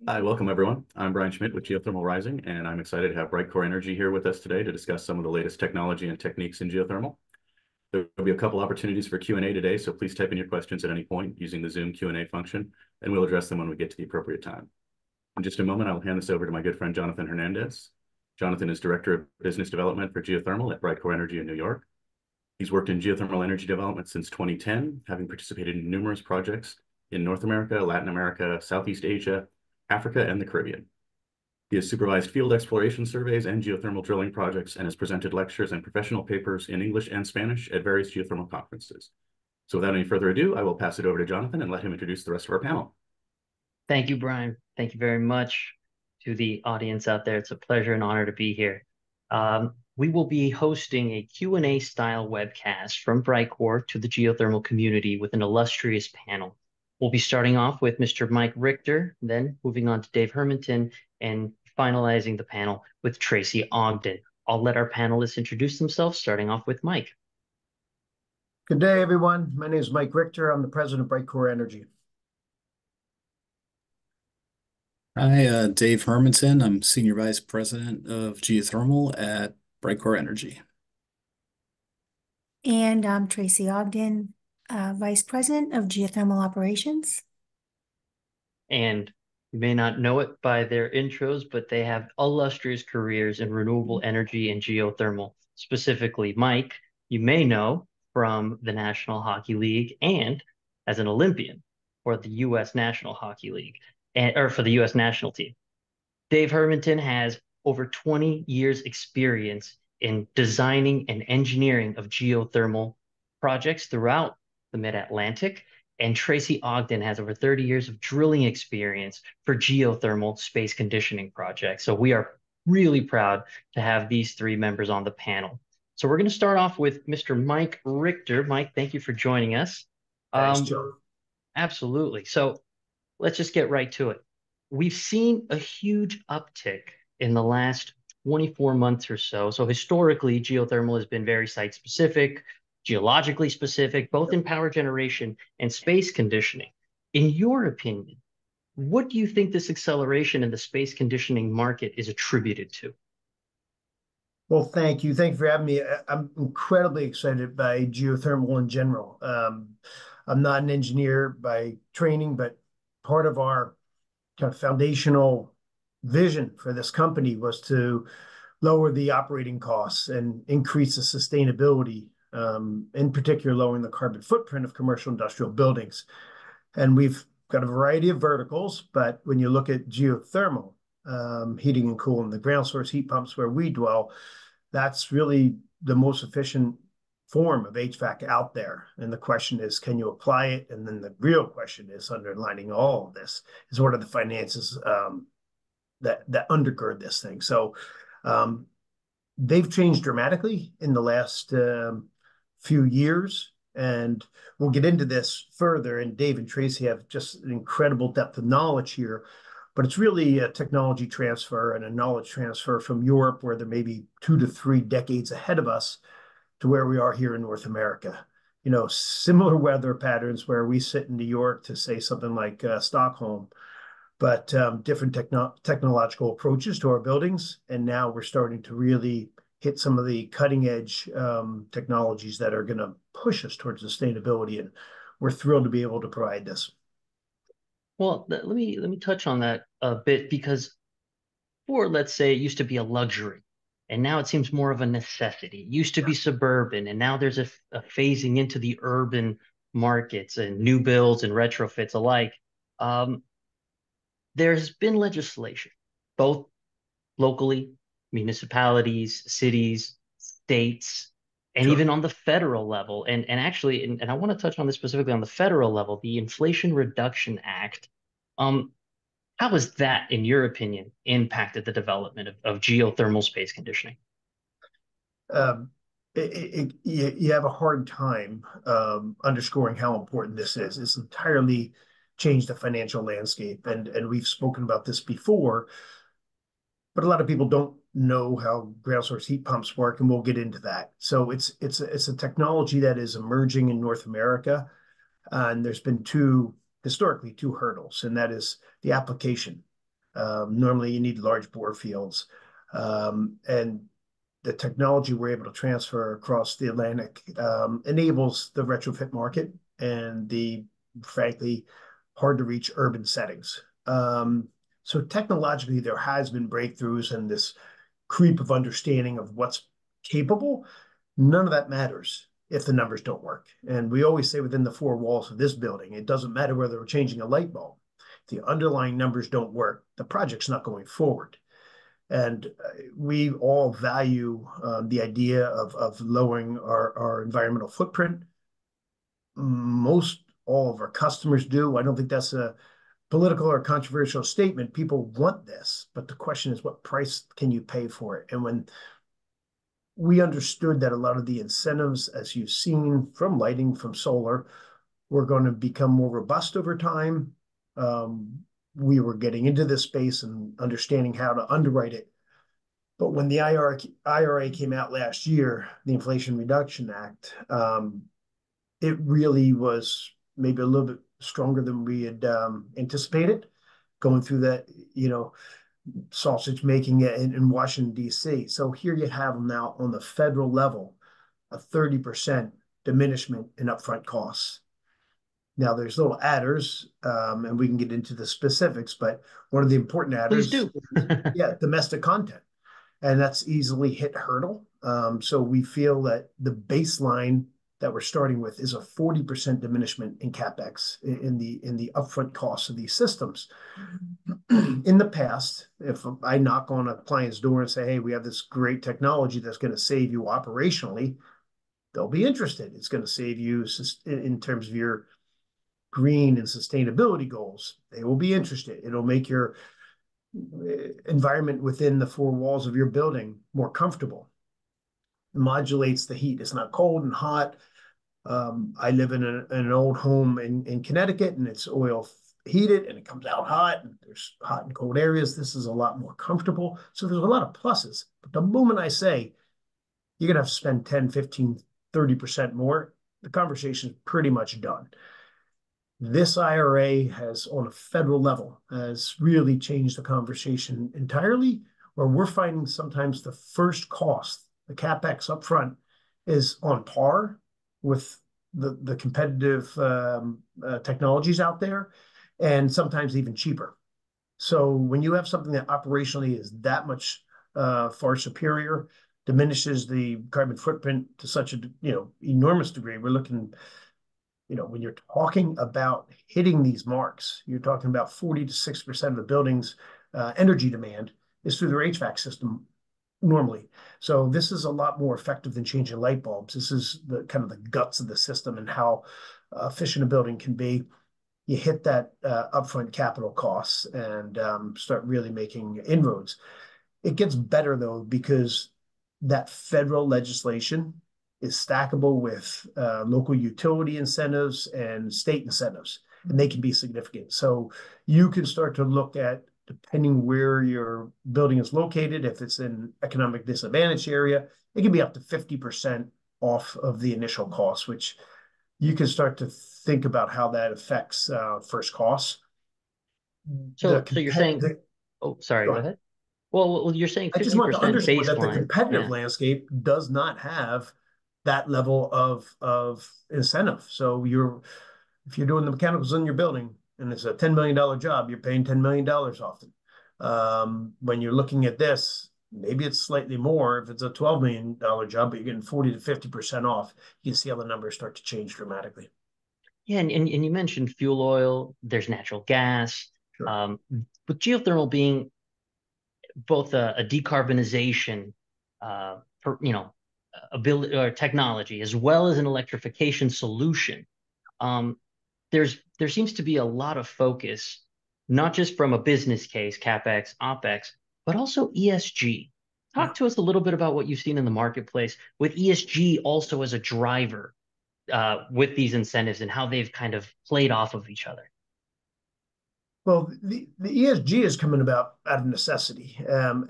Hi, welcome everyone. I'm Brian Schmidt with Geothermal Rising, and I'm excited to have Brightcore Energy here with us today to discuss some of the latest technology and techniques in geothermal. There will be a couple opportunities for Q&A today, so please type in your questions at any point using the Zoom Q&A function, and we'll address them when we get to the appropriate time. In just a moment, I'll hand this over to my good friend, Jonathan Hernandez. Jonathan is Director of Business Development for Geothermal at Brightcore Energy in New York. He's worked in geothermal energy development since 2010, having participated in numerous projects in North America, Latin America, Southeast Asia, Africa, and the Caribbean. He has supervised field exploration surveys and geothermal drilling projects and has presented lectures and professional papers in English and Spanish at various geothermal conferences. So without any further ado, I will pass it over to Jonathan and let him introduce the rest of our panel. Thank you, Brian. Thank you very much to the audience out there. It's a pleasure and honor to be here. We will be hosting a Q&A style webcast from Brightcore to the geothermal community with an illustrious panel. We'll be starting off with Mr. Mike Richter, then moving on to Dave Hermantin, and finalizing the panel with Tracey Ogden. I'll let our panelists introduce themselves, starting off with Mike. Good day, everyone. My name is Mike Richter. I'm the president of Brightcore Energy. Hi, Dave Hermantin. I'm Senior Vice President of Geothermal at Brightcore Energy. And I'm Tracey Ogden, Vice President of Geothermal Operations. And you may not know it by their intros, but they have illustrious careers in renewable energy and geothermal. Specifically, Mike, you may know from the National Hockey League and as an Olympian for the U.S. National Hockey League, or for the U.S. national team. Dave Hermantin has over 20 years experience in designing and engineering of geothermal projects throughout the Mid-Atlantic, and Tracey Ogden has over 30 years of drilling experience for geothermal space conditioning projects. So we are really proud to have these three members on the panel. So we're going to start off with Mr. Mike Richter. Mike, thank you for joining us. Thanks, Joe. Absolutely. So let's just get right to it. We've seen a huge uptick in the last 24 months or so. So historically, geothermal has been very site-specific, geologically specific, both in power generation and space conditioning. In your opinion, what do you think this acceleration in the space conditioning market is attributed to? Well, thank you. Thank you for having me. I'm incredibly excited by geothermal in general. I'm not an engineer by training, but part of our kind of foundational vision for this company was to lower the operating costs and increase the sustainability, in particular, lowering the carbon footprint of commercial industrial buildings. And we've got a variety of verticals, but when you look at geothermal heating and cooling, the ground source heat pumps where we dwell, that's really the most efficient form of HVAC out there. And the question is, can you apply it? And then the real question is, underlining all of this, is what are the finances that undergird this thing? So they've changed dramatically in the last few years, and we'll get into this further. And Dave and Tracey have just an incredible depth of knowledge here, but it's really a technology transfer and a knowledge transfer from Europe, where they're maybe 2 to 3 decades ahead of us, to where we are here in North America. You know, similar weather patterns where we sit in New York to say something like Stockholm, but different technological approaches to our buildings. And now we're starting to really hit some of the cutting edge technologies that are going to push us towards sustainability. And we're thrilled to be able to provide this. Well, let me touch on that a bit, because for, let's say, it used to be a luxury, and now it seems more of a necessity. It used to be suburban, and now there's a phasing into the urban markets and new builds and retrofits alike. There's been legislation, both locally, municipalities, cities, states, and Sure. even on the federal level. And actually, and I want to touch on this specifically on the federal level, the Inflation Reduction Act. How has that, in your opinion, impacted the development of geothermal space conditioning? You have a hard time underscoring how important this is. It's entirely change the financial landscape. And we've spoken about this before, but a lot of people don't know how ground source heat pumps work, and we'll get into that. So it's a technology that is emerging in North America, and there's been historically two hurdles, and that is the application. Normally, you need large bore fields, and the technology we're able to transfer across the Atlantic enables the retrofit market and the, frankly, hard to reach urban settings. So technologically, there has been breakthroughs and this creep of understanding of what's capable. None of that matters if the numbers don't work. And we always say within the four walls of this building, it doesn't matter whether we're changing a light bulb. If the underlying numbers don't work, the project's not going forward. And we all value the idea of lowering our environmental footprint. Most all of our customers do. I don't think that's a political or controversial statement. People want this, but the question is, what price can you pay for it? And when we understood that a lot of the incentives, as you've seen from lighting, from solar, were going to become more robust over time, we were getting into this space and understanding how to underwrite it. But when the IRA came out last year, the Inflation Reduction Act, it really was maybe a little bit stronger than we had anticipated, going through that, sausage making in Washington, D.C. So here you have them now on the federal level, a 30% diminishment in upfront costs. Now, there's little adders, and we can get into the specifics, but one of the important adders Please do. is, domestic content. And that's easily hit hurdle. So we feel that the baseline that we're starting with is a 40% diminishment in CapEx in the upfront costs of these systems. In the past, if I knock on a client's door and say, hey, we have this great technology that's going to save you operationally, they'll be interested. It's going to save you in terms of your green and sustainability goals. They will be interested. It'll make your environment within the four walls of your building more comfortable. It modulates the heat. It's not cold and hot. I live in an old home in Connecticut, and it's oil heated, and it comes out hot, and there's hot and cold areas. This is a lot more comfortable. So there's a lot of pluses. But the moment I say you're going to have to spend 10, 15, 30% more, the conversation is pretty much done. This IRA has, on a federal level, has really changed the conversation entirely, where we're finding sometimes the first cost, the CapEx upfront, is on par with the competitive technologies out there, and sometimes even cheaper. So when you have something that operationally is that much far superior, diminishes the carbon footprint to such a enormous degree, we're looking. When you're talking about hitting these marks, you're talking about 40 to 6% of the building's energy demand is through their HVAC system normally. So this is a lot more effective than changing light bulbs. This is the kind of the guts of the system and how efficient a building can be. You hit that upfront capital costs and start really making inroads. It gets better, though, because that federal legislation is stackable with local utility incentives and state incentives, and they can be significant. So you can start to look at, depending where your building is located, if it's in economic disadvantaged area, it can be up to 50% off of the initial cost, which you can start to think about how that affects first costs. So you're saying, sorry, go ahead. Well, you're saying 50% I just want to underscore that the baseline. competitive landscape does not have that level of incentive. So if you're doing the mechanicals in your building and it's a $10 million job, you're paying $10 million often. When you're looking at this, maybe it's slightly more if it's a $12 million job, but you're getting 40 to 50% off. You can see how the numbers start to change dramatically. Yeah, and you mentioned fuel oil, there's natural gas. Sure. With geothermal being both a decarbonization ability or technology, as well as an electrification solution, there seems to be a lot of focus, not just from a business case, CapEx, OpEx, but also ESG. Talk to us a little bit about what you've seen in the marketplace with ESG also as a driver with these incentives and how they've kind of played off of each other. Well, the ESG is coming about out of necessity.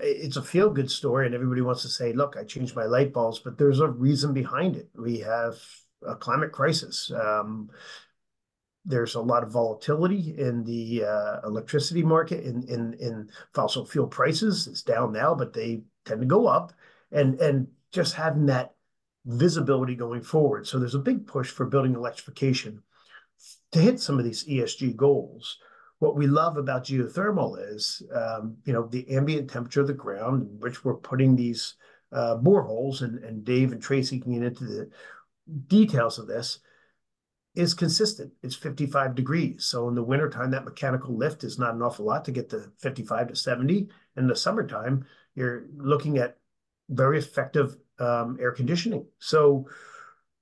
It's a feel-good story, and everybody wants to say, "Look, I changed my light bulbs," but there's a reason behind it. We have a climate crisis. There's a lot of volatility in the electricity market, in fossil fuel prices. It's down now, but they tend to go up, and just having that visibility going forward. So there's a big push for building electrification to hit some of these ESG goals. What we love about geothermal is, the ambient temperature of the ground in which we're putting these boreholes, and Dave and Tracey can get into the details of this, is consistent. It's 55 degrees. So in the wintertime, that mechanical lift is not an awful lot to get to 55 to 70. In the summertime, you're looking at very effective air conditioning. So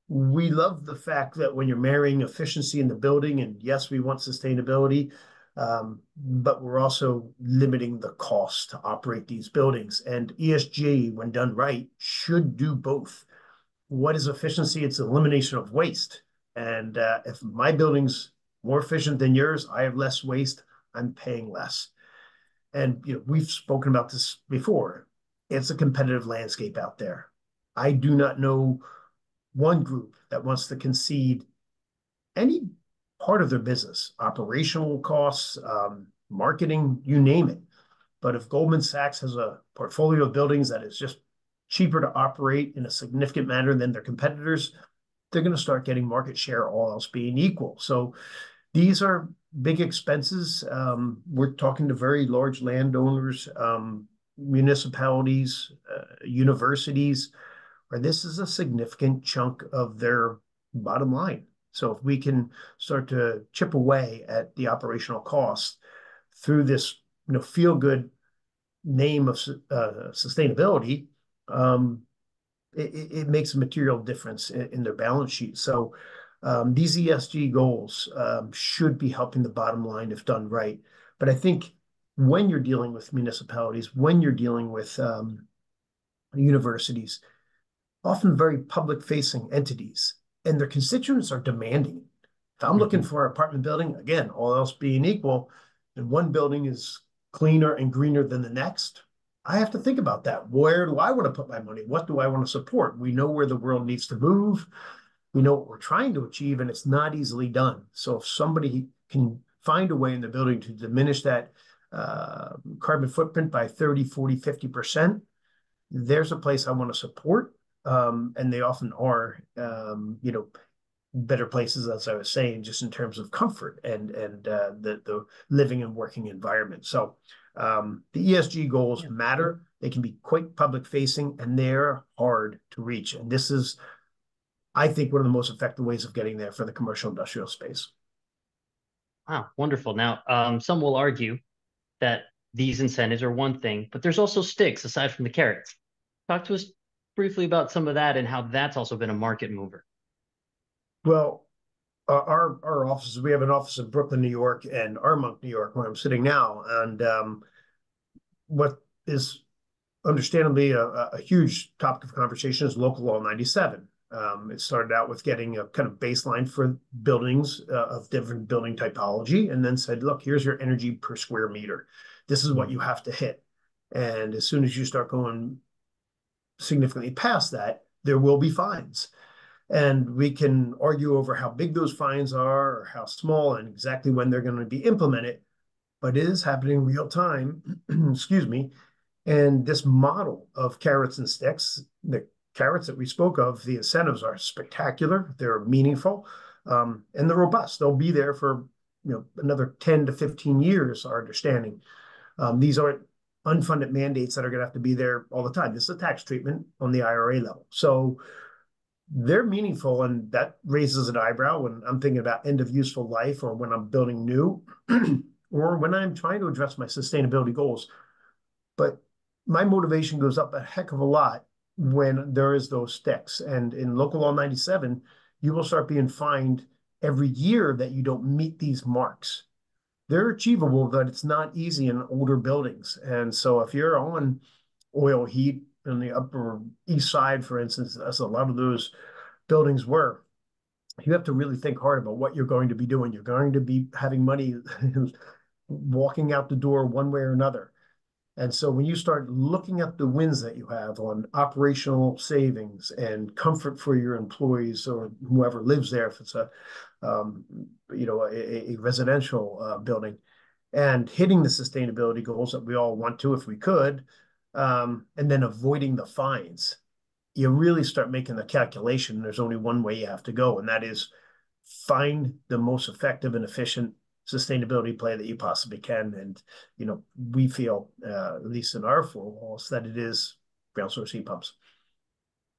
we love the fact that when you're marrying efficiency in the building, and yes, we want sustainability, but we're also limiting the cost to operate these buildings. And ESG, when done right, should do both. What is efficiency? It's elimination of waste. And if my building's more efficient than yours, I have less waste, I'm paying less. And we've spoken about this before. It's a competitive landscape out there. I do not know one group that wants to concede any part of their business, operational costs, marketing, you name it. But if Goldman Sachs has a portfolio of buildings that is just cheaper to operate in a significant manner than their competitors, they're going to start getting market share, all else being equal. So these are big expenses. We're talking to very large landowners, municipalities, universities, where this is a significant chunk of their bottom line. So if we can start to chip away at the operational costs through this, feel-good name of sustainability, it makes a material difference in their balance sheet. So these ESG goals should be helping the bottom line if done right. But I think when you're dealing with municipalities, when you're dealing with universities, often very public-facing entities, and their constituents are demanding it. If I'm looking for an apartment building, again, all else being equal, and one building is cleaner and greener than the next, I have to think about that. Where do I want to put my money? What do I want to support? We know where the world needs to move. We know what we're trying to achieve, and it's not easily done. So if somebody can find a way in the building to diminish that carbon footprint by 30, 40, 50%, there's a place I want to support. And they often are, better places, as I was saying, just in terms of comfort and the living and working environment. So the ESG goals matter. They can be quite public facing, and they're hard to reach. And this is, I think, one of the most effective ways of getting there for the commercial industrial space. Wow, wonderful. Now, some will argue that these incentives are one thing, but there's also sticks aside from the carrots. Talk to us briefly about some of that and how that's also been a market mover. Well, our offices, we have an office in Brooklyn, New York, and Armonk, New York, where I'm sitting now. And what is understandably a huge topic of conversation is Local Law 97. It started out with getting a kind of baseline for buildings of different building typology, and then said, look, here's your energy per square meter. This is what you have to hit. And as soon as you start going significantly past that, there will be fines. And we can argue over how big those fines are or how small and exactly when they're going to be implemented, but it is happening real time, excuse me. And this model of carrots and sticks, the carrots that we spoke of, the incentives are spectacular, they're meaningful, and they're robust. They'll be there for another 10 to 15 years, our understanding. These aren't unfunded mandates that are going to have to be there all the time. This is a tax treatment on the IRA level. So they're meaningful, and that raises an eyebrow when I'm thinking about end of useful life, or when I'm building new, or when I'm trying to address my sustainability goals. But my motivation goes up a heck of a lot when there is those sticks. And in Local Law 97, you will start being fined every year that you don't meet these marks. They're achievable, but it's not easy in older buildings. And so if you're on oil heat in the Upper East Side, for instance, as a lot of those buildings were, you have to really think hard about what you're going to be doing. You're going to be having money walking out the door one way or another. And so when you start looking at the wins that you have on operational savings and comfort for your employees or whoever lives there, if it's um, a residential building, and hitting the sustainability goals that we all want to if we could, and then avoiding the fines, you really start making the calculation. There's only one way you have to go, and that is find the most effective and efficient sustainability play that you possibly can. And, we feel, at least in our four walls, that it is ground source heat pumps.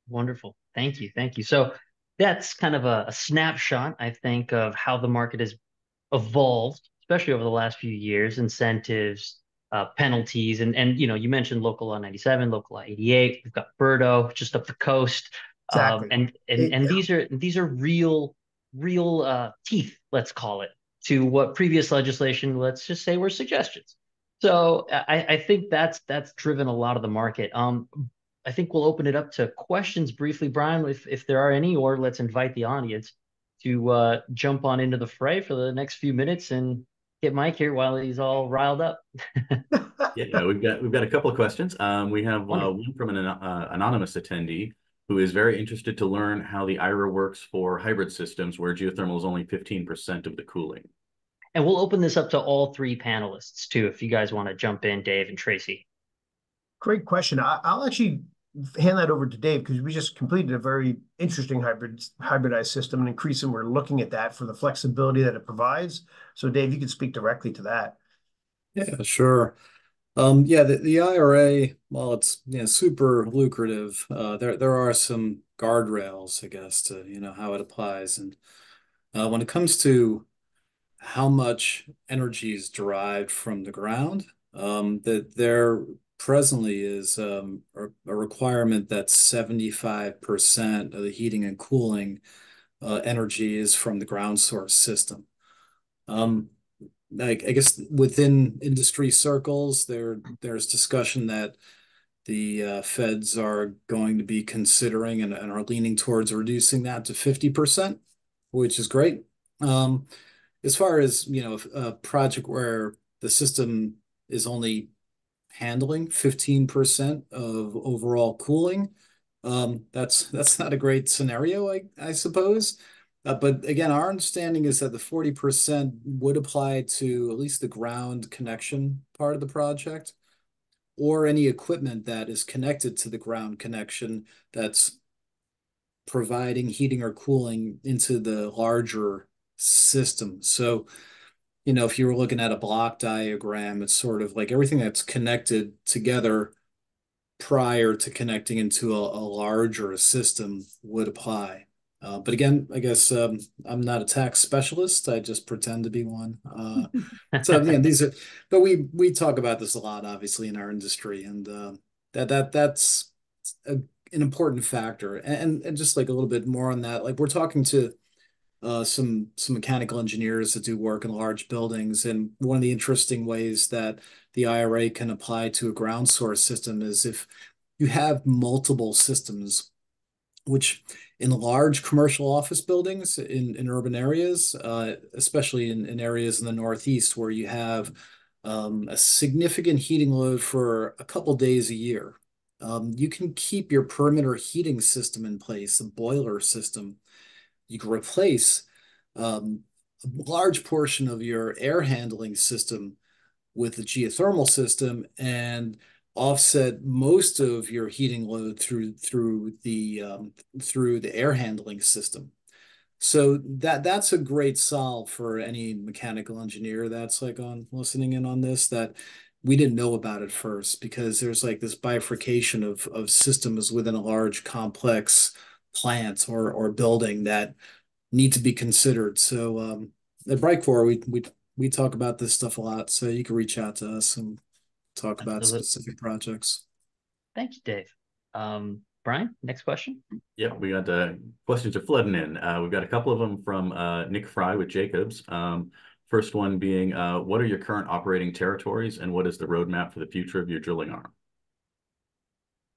Wonderful. Thank you. Thank you. So that's kind of a snapshot, I think, of how the market has evolved, especially over the last few years, incentives, penalties, and you mentioned local law 97, local law 88. We've got Birdo just up the coast. Exactly. And these are real teeth, let's call it, to what previous legislation, let's just say, were suggestions. So I think that's driven a lot of the market. I think we'll open it up to questions briefly, Brian, if there are any, or let's invite the audience to jump on into the fray for the next few minutes and get Mike here while he's all riled up. Yeah, we've got a couple of questions. We have one from an anonymous attendee who is very interested to learn how the IRA works for hybrid systems where geothermal is only 15% of the cooling. And we'll open this up to all three panelists too, if you guys want to jump in, Dave and Tracey. Great question. I'll actually hand that over to Dave because we just completed a very interesting hybridized system, and increasingly we're looking at that for the flexibility that it provides. So Dave, you can speak directly to that. Yeah, sure. Yeah, the IRA, while it's super lucrative, there are some guardrails, I guess, to how it applies. And when it comes to how much energy is derived from the ground, that there presently is a requirement that 75% of the heating and cooling energy is from the ground source system. I guess within industry circles, there's discussion that the feds are going to be considering and are leaning towards reducing that to 50%, which is great. As far as a project where the system is only handling 15% of overall cooling, that's not a great scenario, I suppose. But again, our understanding is that the 40% would apply to at least the ground connection part of the project, or any equipment that is connected to the ground connection that's providing heating or cooling into the larger system. So, if you were looking at a block diagram, it's sort of like everything that's connected together prior to connecting into a larger system would apply. But again, I guess I'm not a tax specialist. I just pretend to be one. So but we talk about this a lot, obviously, in our industry, and that's an important factor. And just like a little bit more on that, like we're talking to some mechanical engineers that do work in large buildings, and one of the interesting ways that the IRA can apply to a ground source system is if you have multiple systems, which in large commercial office buildings in urban areas, especially in areas in the Northeast where you have a significant heating load for a couple days a year, you can keep your perimeter heating system in place, a boiler system. You can replace a large portion of your air handling system with the geothermal system and offset most of your heating load through the air handling system. So that's a great solve for any mechanical engineer that's like listening in on this, that we didn't know about at first, because there's like this bifurcation of systems within a large complex plant or building that need to be considered. So at Brightcore, we talk about this stuff a lot, so you can reach out to us and talk about specific projects. Thank you, Dave. Brian, next question. Yeah, we got questions are flooding in. We've got a couple of them from Nick Fry with Jacobs. First one being, what are your current operating territories and what is the roadmap for the future of your drilling arm?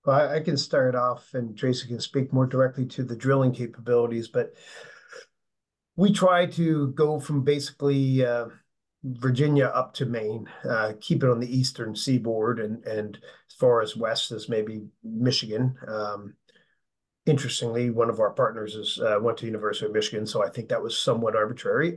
Well, I can start off and Tracey can speak more directly to the drilling capabilities, but we try to go from basically Virginia up to Maine, keep it on the eastern seaboard, and as far as west as maybe Michigan. Interestingly, one of our partners went to University of Michigan, so I think that was somewhat arbitrary.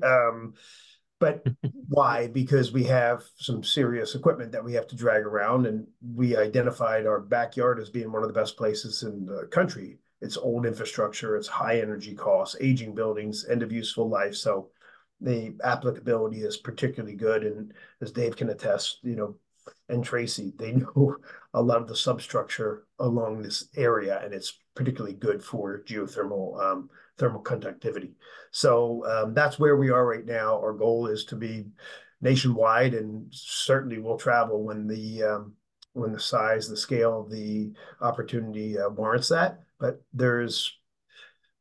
But why? Because we have some serious equipment that we have to drag around, and we identified our backyard as being one of the best places in the country. It's old infrastructure, it's high energy costs, aging buildings, end of useful life. So the applicability is particularly good. And as Dave can attest, and Tracey, they know a lot of the substructure along this area, and it's particularly good for geothermal thermal conductivity. So that's where we are right now. Our goal is to be nationwide, and certainly we'll travel when the size, the scale of the opportunity warrants that. But there's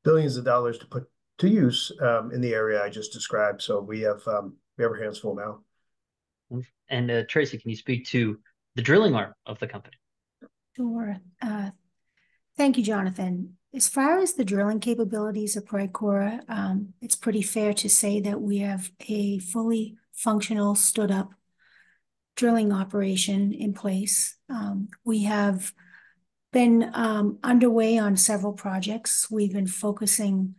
billions of dollars to put to use in the area I just described. So we have our hands full now. And Tracey, can you speak to the drilling arm of the company? Sure. Thank you, Jonathan. As far as the drilling capabilities of Brightcore, it's pretty fair to say that we have a fully functional, stood-up drilling operation in place. We have been underway on several projects. We've been focusing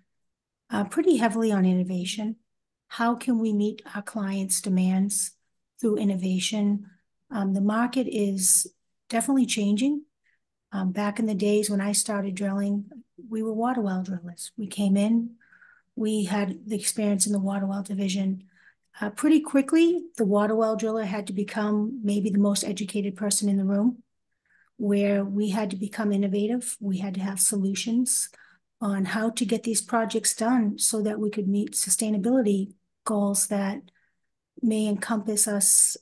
pretty heavily on innovation. How can we meet our clients' demands through innovation? The market is definitely changing. Back in the days when I started drilling, we were water well drillers. We came in, we had the experience in the water well division. Pretty quickly, the water well driller had to become maybe the most educated person in the room, where we had to become innovative. We had to have solutions on how to get these projects done so that we could meet sustainability goals that may encompass us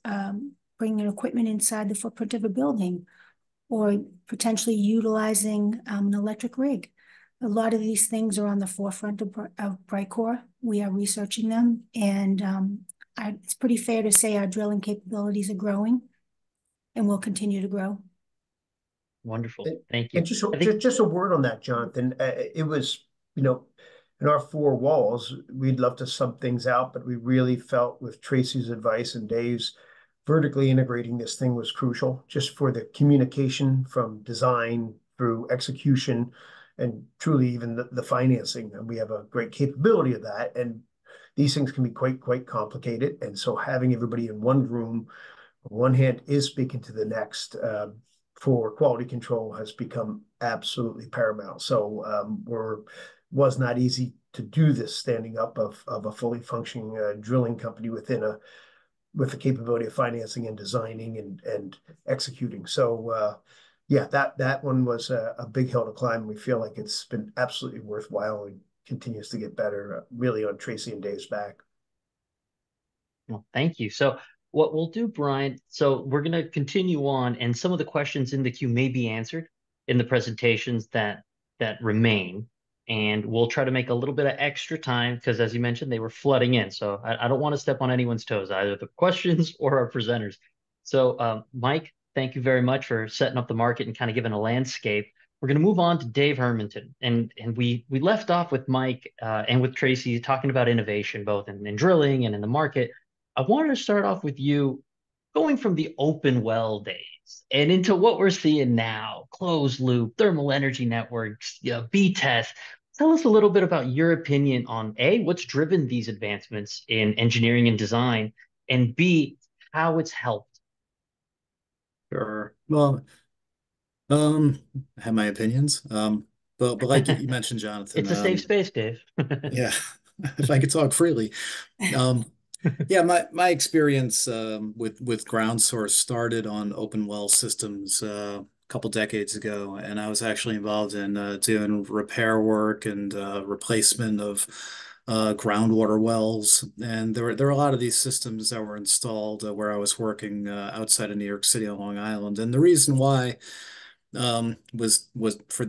bringing equipment inside the footprint of a building, or potentially utilizing an electric rig. A lot of these things are on the forefront of Brightcore. We are researching them, and it's pretty fair to say our drilling capabilities are growing and will continue to grow. Wonderful. Thank you. And just a word on that, Jonathan. It was, in our four walls, we'd love to sub things out, but we really felt with Tracey's advice and Dave's, vertically integrating this thing was crucial, just for the communication from design through execution and truly even the financing. And we have a great capability of that. And these things can be quite complicated. And so having everybody in one room, on one hand, is speaking to the next for quality control has become absolutely paramount. So was not easy to do this standing up of a fully functioning drilling company with the capability of financing and designing and executing. So yeah, that one was a big hill to climb. We feel like it's been absolutely worthwhile and continues to get better, really on Tracey and Dave's back. Well, thank you. So what we'll do, Brian, so we're going to continue on, and some of the questions in the queue may be answered in the presentations that remain. And we'll try to make a little bit of extra time because, as you mentioned, they were flooding in. So I don't want to step on anyone's toes, either the questions or our presenters. So Mike, thank you very much for setting up the market and kind of giving a landscape. We're going to move on to Dave Hermantin. And we left off with Mike and with Tracey talking about innovation, both in drilling and in the market. I wanted to start off with you going from the open well days and into what we're seeing now, closed loop, thermal energy networks, B-test. Tell us a little bit about your opinion on A, what's driven these advancements in engineering and design, and B, how it's helped. Sure. Well, I have my opinions. But like you mentioned, Jonathan, it's a safe space, Dave. Yeah, if I could talk freely. Yeah, my experience with ground source started on open well systems a couple decades ago, and I was actually involved in doing repair work and replacement of groundwater wells. And there were a lot of these systems that were installed where I was working outside of New York City on Long Island. And the reason why was for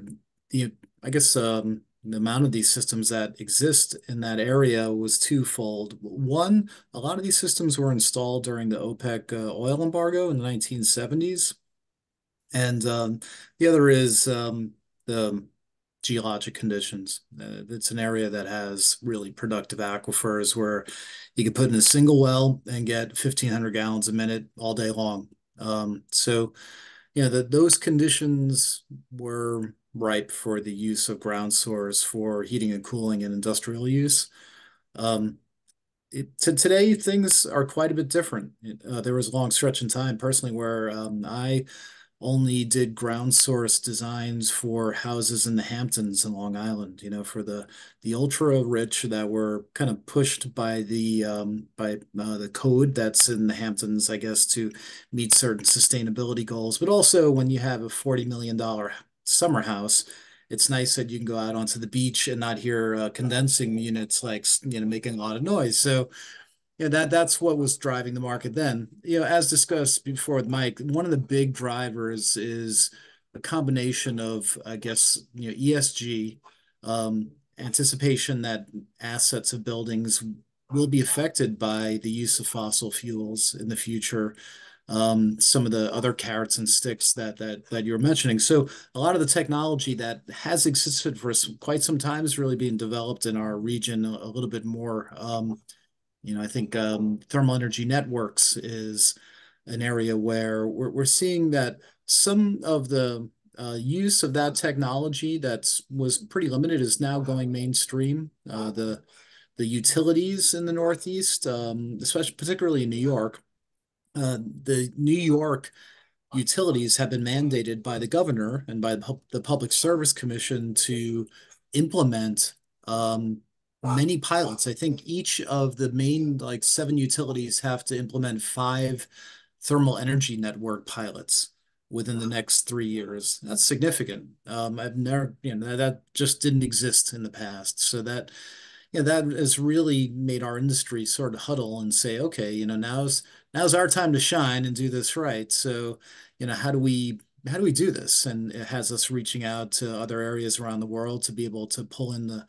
I guess the amount of these systems that exist in that area was twofold. One, a lot of these systems were installed during the OPEC oil embargo in the 1970s. And the other is the geologic conditions. It's an area that has really productive aquifers where you can put in a single well and get 1,500 gallons a minute all day long. So, those conditions were ripe for the use of ground source for heating and cooling and industrial use. Today, things are quite a bit different. There was a long stretch in time, personally, where I only did ground source designs for houses in the Hamptons in Long Island, for the ultra rich that were kind of pushed by the code that's in the Hamptons, I guess, to meet certain sustainability goals. But also when you have a $40 million summer house, it's nice that you can go out onto the beach and not hear condensing units like making a lot of noise. So that's what was driving the market then. As discussed before with Mike, one of the big drivers is a combination of, I guess, ESG, anticipation that assets of buildings will be affected by the use of fossil fuels in the future. Some of the other carrots and sticks that you're mentioning. So a lot of the technology that has existed for quite some time is really being developed in our region a little bit more. I think thermal energy networks is an area where we're seeing that some of the use of that technology that was pretty limited is now going mainstream. The utilities in the Northeast, especially particularly in New York, the New York utilities have been mandated by the governor and by the Public Service Commission to implement many pilots. I think each of the main 7 utilities have to implement 5 thermal energy network pilots within the next 3 years. That's significant. I've never, that just didn't exist in the past. So that has really made our industry sort of huddle and say, okay, now's our time to shine and do this right. So, how do we do this? And it has us reaching out to other areas around the world to be able to pull in the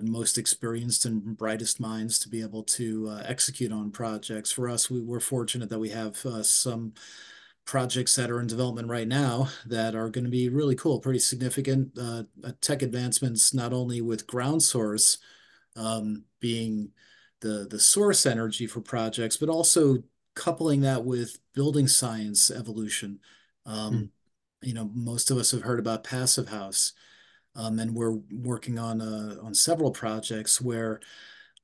most experienced and brightest minds to be able to execute on projects. For us, we're fortunate that we have some projects that are in development right now that are going to be really cool, pretty significant tech advancements, not only with ground source being the source energy for projects, but also coupling that with building science evolution. Most of us have heard about Passive House. And we're working on several projects where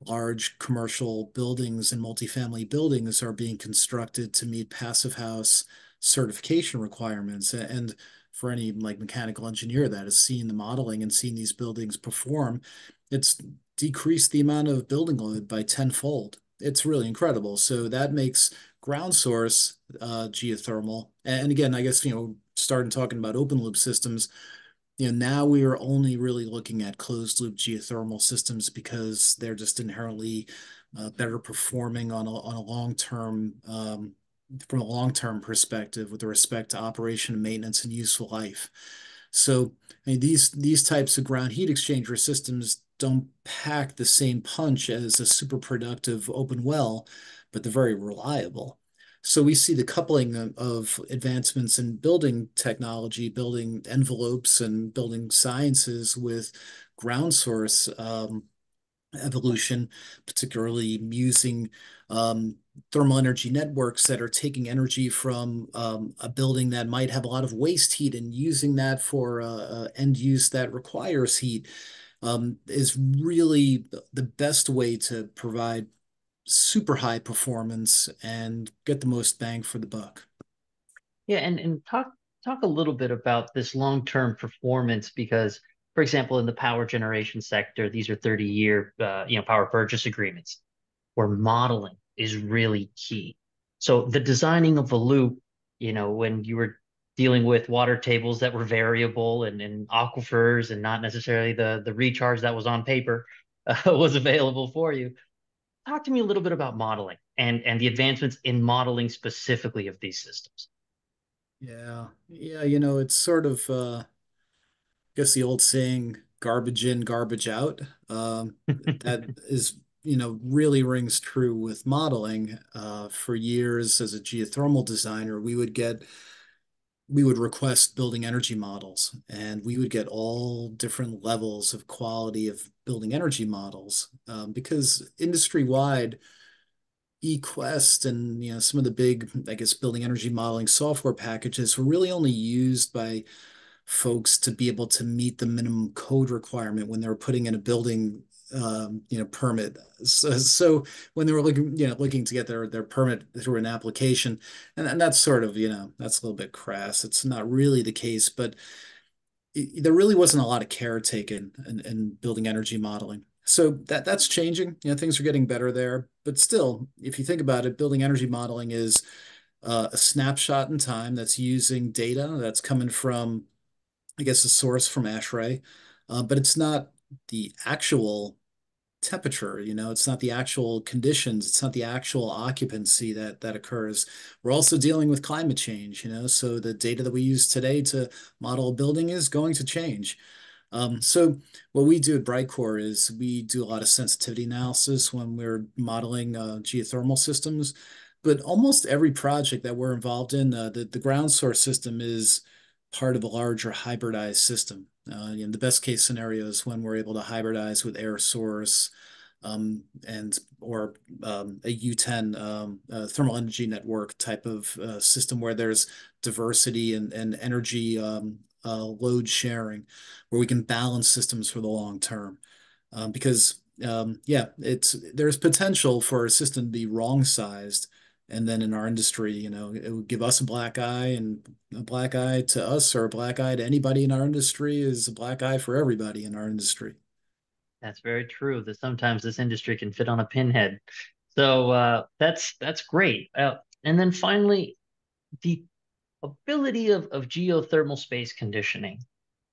large commercial buildings and multifamily buildings are being constructed to meet Passive House certification requirements. And for any mechanical engineer that has seen the modeling and seen these buildings perform, it's decreased the amount of building load by tenfold. It's really incredible. So that makes ground source geothermal. And again, I guess, starting talking about open loop systems, now we are only really looking at closed loop geothermal systems because they're just inherently better performing on a long-term, from a long-term perspective with respect to operation and maintenance and useful life. So these types of ground heat exchanger systems don't pack the same punch as a super productive open well, but they're very reliable. So we see the coupling of advancements in building technology, building envelopes, and building sciences with ground source evolution, particularly using thermal energy networks that are taking energy from a building that might have a lot of waste heat and using that for end use that requires heat, is really the best way to provide super high performance and get the most bang for the buck. Yeah, and talk a little bit about this long-term performance because, for example, in the power generation sector, these are 30-year power purchase agreements where modeling is really key. So the designing of a loop, when you were dealing with water tables that were variable and aquifers and not necessarily the recharge that was on paper was available for you. Talk to me a little bit about modeling and the advancements in modeling specifically of these systems. Yeah. It's sort of, I guess the old saying, garbage in, garbage out. That is, really rings true with modeling. For years as a geothermal designer, we would get we would request building energy models, and we would get all different levels of quality of building energy models, because industry-wide, eQuest and some of the big, I guess, building energy modeling software packages were really only used by folks to be able to meet the minimum code requirement when they were putting in a building permit. So when they were looking to get their permit through an application, and that's sort of, that's a little bit crass. It's not really the case, but there really wasn't a lot of care taken in building energy modeling. So that's changing. Things are getting better there. But still, if you think about it, building energy modeling is a snapshot in time that's using data that's coming from, I guess, a source from ASHRAE, but it's not the actual temperature, it's not the actual conditions, it's not the actual occupancy that occurs. We're also dealing with climate change, so the data that we use today to model a building is going to change. So what we do at Brightcore is we do a lot of sensitivity analysis when we're modeling geothermal systems, but almost every project that we're involved in, the ground source system is part of a larger hybridized system. The best case scenario is when we're able to hybridize with air source, or a U10 thermal energy network type of system where there's diversity and energy load sharing, where we can balance systems for the long term. Because there's potential for a system to be wrong sized. And then in our industry, it would give us a black eye, and a black eye to us or a black eye to anybody in our industry is a black eye for everybody in our industry. That's very true, that sometimes this industry can fit on a pinhead. So that's great. And then finally, the ability of geothermal space conditioning.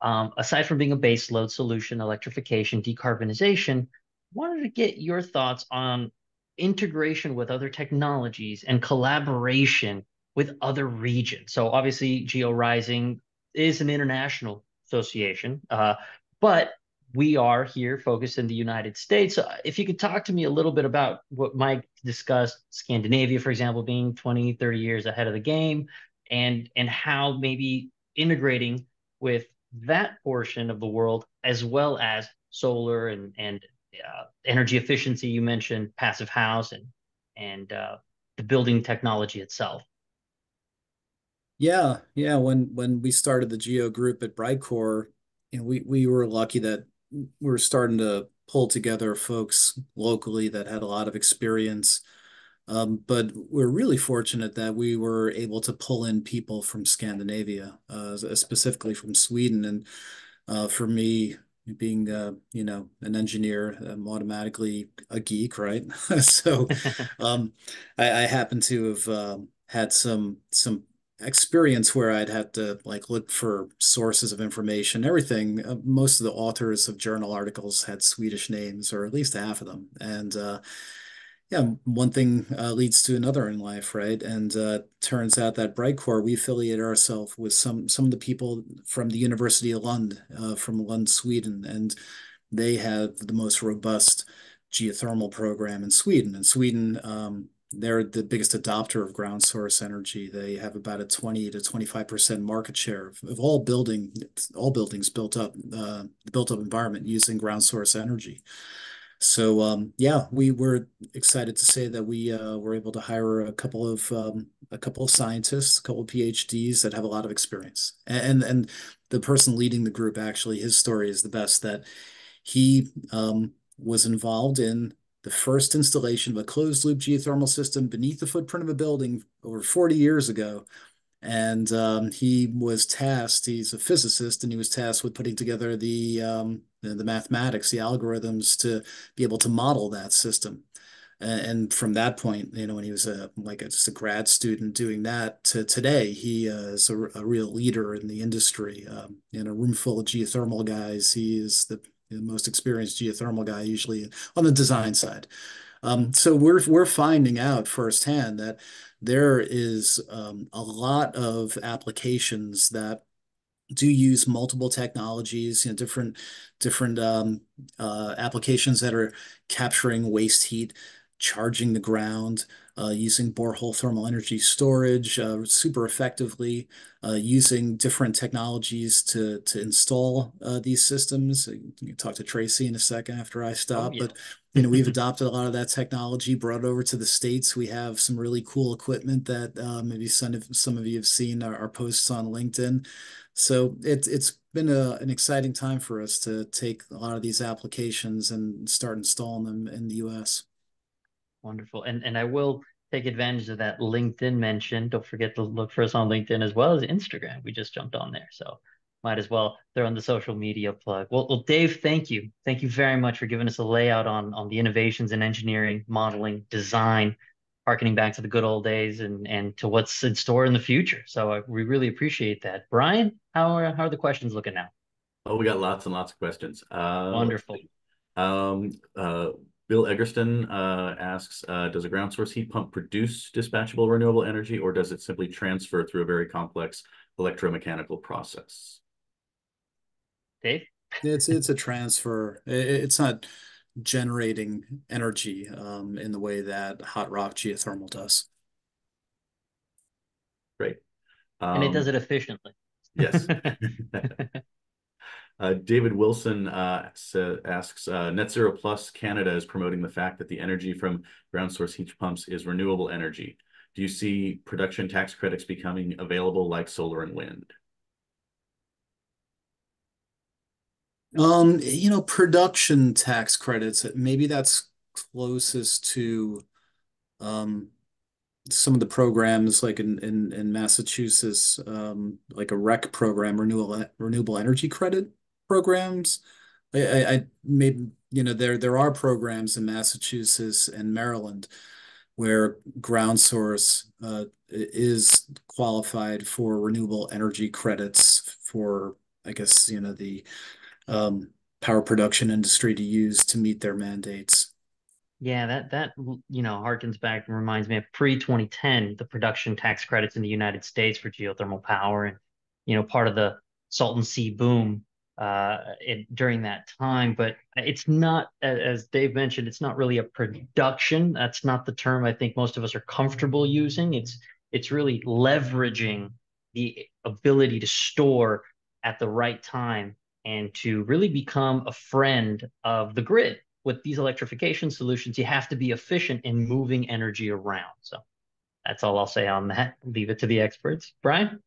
Aside from being a base load solution, electrification, decarbonization, wanted to get your thoughts on integration with other technologies and collaboration with other regions. So obviously, GeoRising is an international association, but we are here focused in the United States. So if you could talk to me a little bit about what Mike discussed, Scandinavia, for example, being 20, 30 years ahead of the game, and how maybe integrating with that portion of the world, as well as solar and energy efficiency. You mentioned passive house and the building technology itself. Yeah. When we started the Geo group at Brightcore, we were lucky that we were starting to pull together folks locally that had a lot of experience. But we're really fortunate that we were able to pull in people from Scandinavia, specifically from Sweden. And for me, being an engineer, I'm automatically a geek, right? So I happen to have had some experience where I'd have to look for sources of information, everything. Most of the authors of journal articles had Swedish names, or at least half of them. And one thing leads to another in life, right? And turns out that Brightcore, we affiliate ourselves with some of the people from the University of Lund, from Lund, Sweden, and they have the most robust geothermal program in Sweden. And Sweden, they're the biggest adopter of ground source energy. They have about a 20 to 25% market share of all buildings built up, the built up environment using ground source energy. So we were excited to say that we were able to hire a couple of scientists, a couple of PhDs that have a lot of experience. And the person leading the group, actually, his story is the best, that he was involved in the first installation of a closed loop geothermal system beneath the footprint of a building over 40 years ago. And he was tasked, he's a physicist, and he was tasked with putting together the mathematics, the algorithms to be able to model that system. And from that point, when he was just a grad student doing that, to today, he is a real leader in the industry. In a room full of geothermal guys, he is the most experienced geothermal guy, usually on the design side. So we're finding out firsthand that there is a lot of applications that do use multiple technologies, different applications that are capturing waste heat charging the ground, using borehole thermal energy storage super effectively, using different technologies to install these systems. You can talk to Tracey in a second after I stop, Oh, yeah. but we've adopted a lot of that technology, brought it over to the States. We have some really cool equipment that maybe some of you have seen our posts on LinkedIn. So it's been an exciting time for us to take a lot of these applications and start installing them in the US. Wonderful. And I will take advantage of that LinkedIn mention. Don't forget to look for us on LinkedIn as well as Instagram. We just jumped on there. So might as well throw in the social media plug. Well, Dave, thank you. Thank you very much for giving us a layout on the innovations in engineering, modeling, design, harkening back to the good old days and to what's in store in the future. So we really appreciate that. Brian, how are the questions looking now? Oh, we got lots and lots of questions. Let's Wonderful. see. Bill Eggerston asks, does a ground source heat pump produce dispatchable renewable energy, or does it simply transfer through a very complex electromechanical process? Dave? It's a transfer. It's not generating energy in the way that hot rock geothermal does. Great. And it does it efficiently. Yes. David Wilson asks, Net Zero Plus Canada is promoting the fact that the energy from ground source heat pumps is renewable energy. Do you see production tax credits becoming available like solar and wind? Production tax credits, maybe that's closest to some of the programs like in Massachusetts, like a REC program, renewable energy credit programs. I maybe there are programs in Massachusetts and Maryland where ground source is qualified for renewable energy credits for, I guess, the power production industry to use to meet their mandates. Yeah, that harkens back and reminds me of pre-2010, the production tax credits in the United States for geothermal power, and part of the Salton Sea boom during that time. But it's not, as Dave mentioned, it's not really a production. That's not the term I think most of us are comfortable using. It's really leveraging the ability to store at the right time and to really become a friend of the grid. With these electrification solutions, you have to be efficient in moving energy around. So that's all I'll say on that. Leave it to the experts. Brian?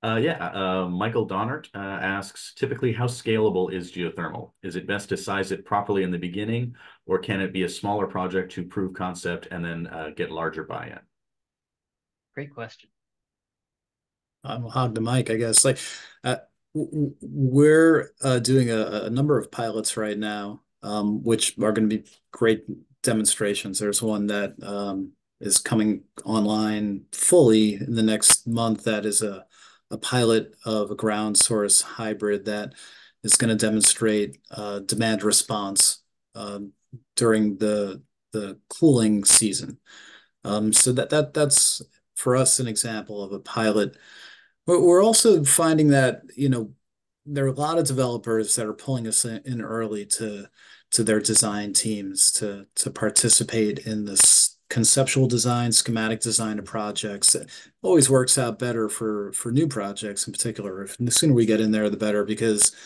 Michael Donnert asks, typically, how scalable is geothermal? Is it best to size it properly in the beginning, or can it be a smaller project to prove concept and then get larger buy-in? Great question. I'll hog the mic, I guess. We're doing a number of pilots right now, which are going to be great demonstrations. There's one that is coming online fully in the next month. That is a pilot of a ground source hybrid that is going to demonstrate demand response during the cooling season. So that's for us an example of a pilot. But we're also finding that there are a lot of developers that are pulling us in early to their design teams to participate in this conceptual design, schematic design of projects. It always works out better for new projects in particular. The sooner we get in there, the better, because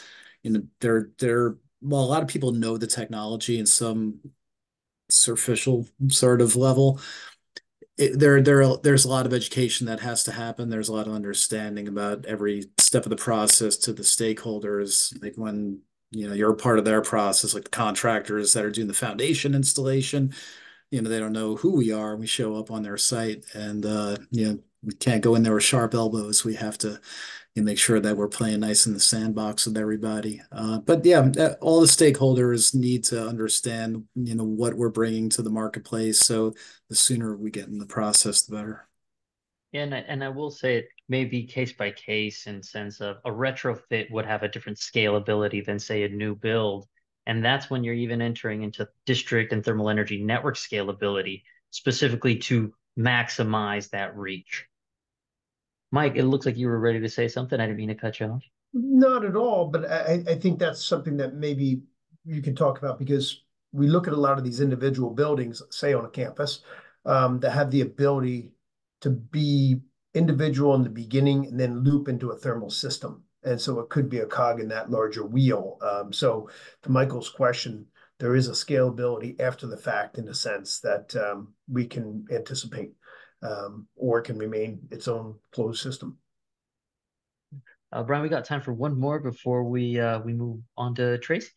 well, a lot of people know the technology in some superficial sort of level. There's a lot of education that has to happen. There's a lot of understanding about every step of the process to the stakeholders. Like when you're a part of their process, like the contractors that are doing the foundation installation, they don't know who we are. We show up on their site, and we can't go in there with sharp elbows. We have to make sure that we're playing nice in the sandbox with everybody. But yeah, all the stakeholders need to understand, what we're bringing to the marketplace. So the sooner we get in the process, the better. And I will say it may be case by case in sense of a retrofit would have a different scalability than say a new build. And that's when you're even entering into district and thermal energy network scalability, specifically to maximize that reach. Mike, it looks like you were ready to say something. I didn't mean to cut you off. Not at all, but I think that's something that maybe you can talk about, because we look at a lot of these individual buildings, say on a campus, that have the ability to be individual in the beginning and then loop into a thermal system. And so it could be a cog in that larger wheel. So to Michael's question, there is a scalability after the fact in a sense that we can anticipate, or it can remain its own closed system. Brian, we got time for one more before we move on to Tracey.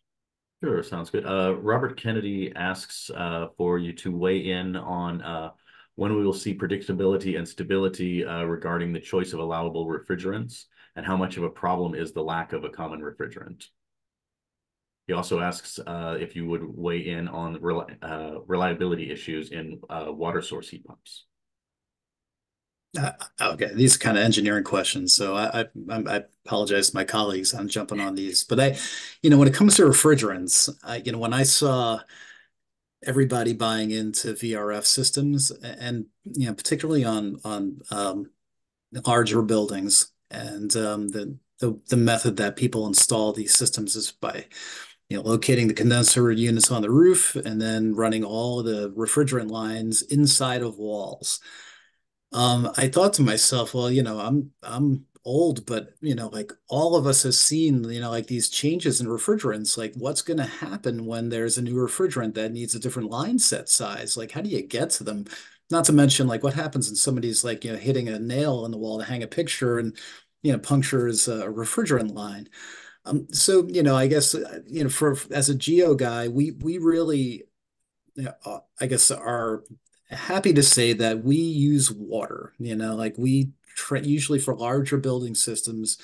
Sure, sounds good. Robert Kennedy asks for you to weigh in on when we will see predictability and stability regarding the choice of allowable refrigerants, and how much of a problem is the lack of a common refrigerant. He also asks if you would weigh in on reliability issues in water source heat pumps. Okay, these are kind of engineering questions, so I apologize to my colleagues on jumping on these. But when it comes to refrigerants, when I saw everybody buying into VRF systems, and particularly on larger buildings, and the method that people install these systems is by locating the condenser units on the roof and then running all the refrigerant lines inside of walls. I thought to myself, well, I'm old, but like all of us have seen, like these changes in refrigerants. Like, what's going to happen when there's a new refrigerant that needs a different line set size? Like, how do you get to them? Not to mention, like, what happens when somebody's like, hitting a nail in the wall to hang a picture and punctures a refrigerant line. So I guess for as a geo guy, we really, I guess, are happy to say that we use water. Like we usually for larger building systems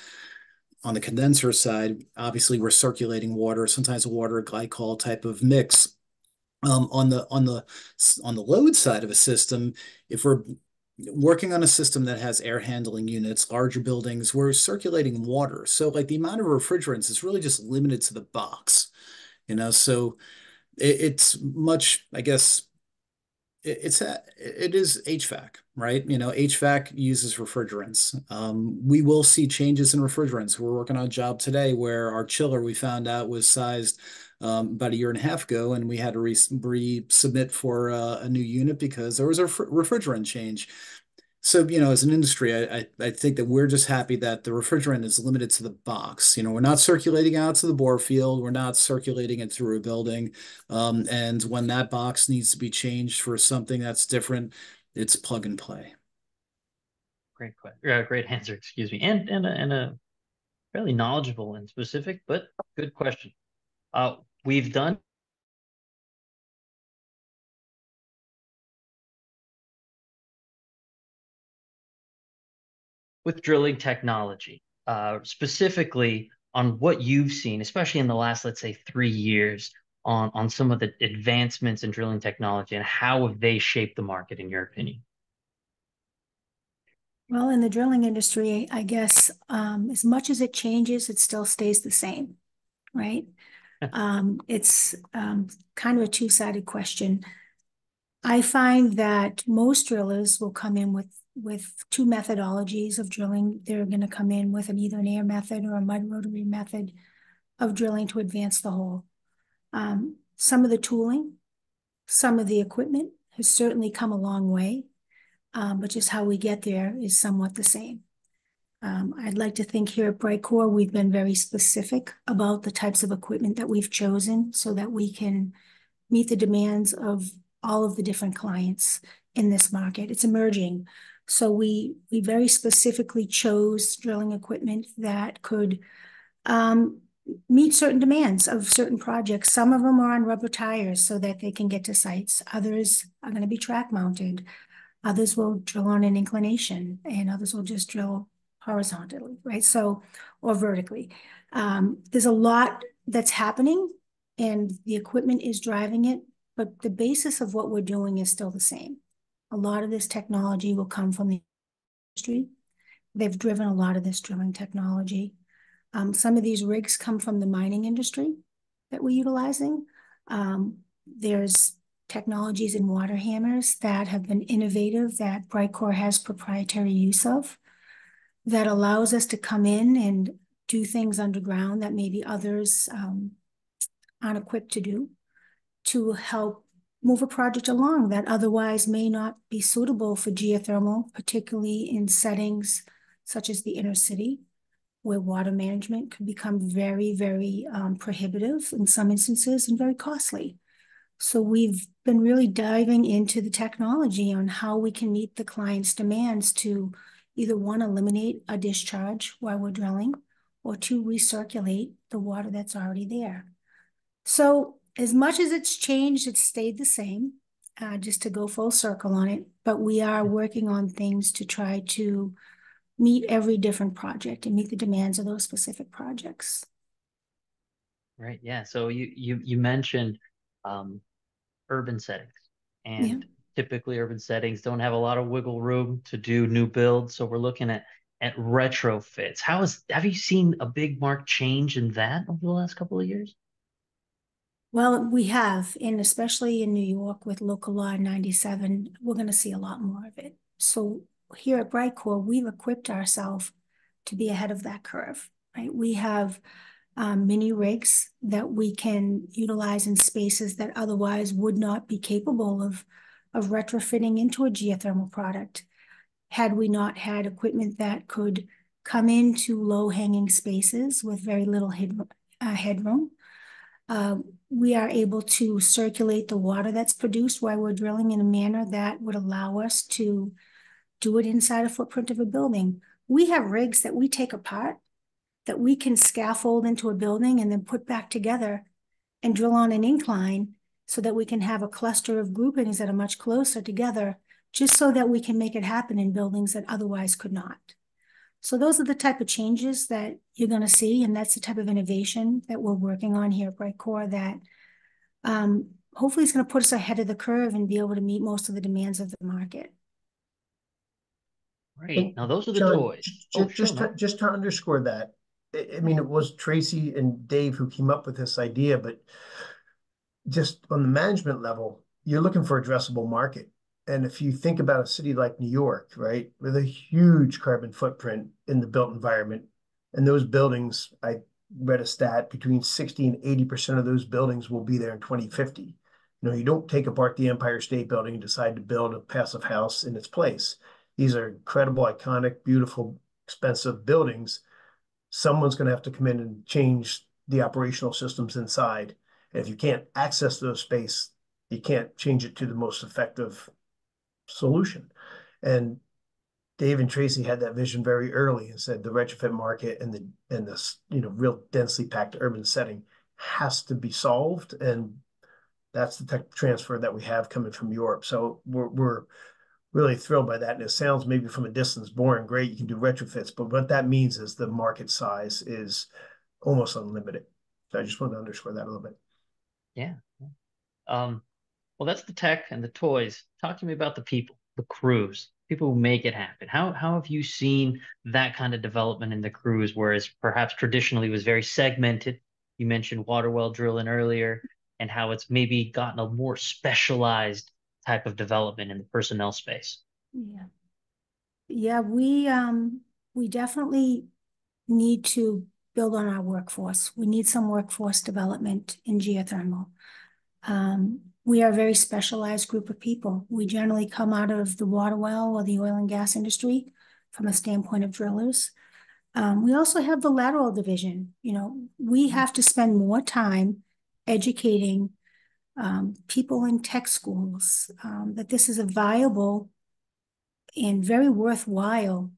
on the condenser side, obviously we're circulating water, sometimes a water glycol type of mix. On the load side of a system, if we're working on a system that has air handling units, larger buildings, we're circulating water. So like the amount of refrigerants is really just limited to the box, so it's much, I guess, it is HVAC, right? HVAC uses refrigerants. We will see changes in refrigerants. We're working on a job today where our chiller, we found out, was sized about a year and a half ago, and we had to resubmit for a new unit because there was a refrigerant change. So, as an industry, I think that we're just happy that the refrigerant is limited to the box. We're not circulating out to the bore field. We're not circulating it through a building. And when that box needs to be changed for something that's different, it's plug and play. Great answer, excuse me. And a fairly knowledgeable and specific, but good question. We've done with drilling technology, specifically on what you've seen, especially in the last, let's say, 3 years, on some of the advancements in drilling technology, and how have they shaped the market, in your opinion? Well, in the drilling industry, I guess, as much as it changes, it still stays the same, right? It's kind of a two-sided question. I find that most drillers will come in with two methodologies of drilling. They're going to come in with either an air method or a mud rotary method of drilling to advance the hole. Some of the tooling, some of the equipment has certainly come a long way, but just how we get there is somewhat the same. I'd like to think here at Brightcore, we've been very specific about the types of equipment that we've chosen so that we can meet the demands of all of the different clients in this market. It's emerging. So we very specifically chose drilling equipment that could meet certain demands of certain projects. Some of them are on rubber tires so that they can get to sites. Others are going to be track mounted. Others will drill on an inclination, and others will just drill horizontally, right? So, or vertically. There's a lot that's happening, and the equipment is driving it, but the basis of what we're doing is still the same. A lot of this technology will come from the industry. They've driven a lot of this drilling technology. Some of these rigs come from the mining industry that we're utilizing. There's technologies in water hammers that have been innovative that Brightcore has proprietary use of that allows us to come in and do things underground that maybe others aren't equipped to do. to help move a project along that otherwise may not be suitable for geothermal, particularly in settings such as the inner city, where water management could become very, very prohibitive in some instances and very costly. So we've been really diving into the technology on how we can meet the client's demands to either one, eliminate a discharge while we're drilling, or two, recirculate the water that's already there. So as much as it's changed, it's stayed the same, just to go full circle on it. But we are working on things to try to meet every different project and meet the demands of those specific projects. Right. Yeah. So you mentioned urban settings, and typically urban settings don't have a lot of wiggle room to do new builds. So we're looking at retrofits. Have you seen a big marked change in that over the last couple of years? Well, we have, and especially in New York with Local Law 97, we're going to see a lot more of it. So here at Brightcore, we've equipped ourselves to be ahead of that curve, right? We have mini rigs that we can utilize in spaces that otherwise would not be capable of retrofitting into a geothermal product, had we not had equipment that could come into low-hanging spaces with very little headroom. We are able to circulate the water that's produced while we're drilling in a manner that would allow us to do it inside a footprint of a building. We have rigs that we take apart that we can scaffold into a building and then put back together and drill on an incline so that we can have a cluster of groupings that are much closer together, just so that we can make it happen in buildings that otherwise could not. So those are the type of changes that you're going to see, and that's the type of innovation that we're working on here at Brightcore that hopefully is going to put us ahead of the curve and be able to meet most of the demands of the market. Right. Now those are the John, toys. Just to underscore that, I mean, it was Tracey and Dave who came up with this idea, but just on the management level, you're looking for addressable market. And if you think about a city like New York, right, with a huge carbon footprint in the built environment, and those buildings, I read a stat, between 60 and 80% of those buildings will be there in 2050. You know, you don't take apart the Empire State Building and decide to build a passive house in its place. These are incredible, iconic, beautiful, expensive buildings. Someone's going to have to come in and change the operational systems inside. And if you can't access those space, you can't change it to the most effective solution. And Dave and Tracey had that vision very early and said the retrofit market and this real densely packed urban setting has to be solved, and that's the tech transfer that we have coming from Europe. So we're really thrilled by that. And it sounds maybe from a distance boring, great, you can do retrofits, but what that means is the market size is almost unlimited. So I just wanted to underscore that a little bit. Yeah. Well, that's the tech and the toys. Talk to me about the people, the crews, people who make it happen. How have you seen that kind of development in the crews, whereas perhaps traditionally it was very segmented? You mentioned water well drilling earlier, and how it's maybe gotten a more specialized type of development in the personnel space. Yeah, we definitely need to build on our workforce. We need some workforce development in geothermal. We are a very specialized group of people. We generally come out of the water well or the oil and gas industry from a standpoint of drillers. We also have the lateral division. You know, we have to spend more time educating people in tech schools that this is a viable and very worthwhile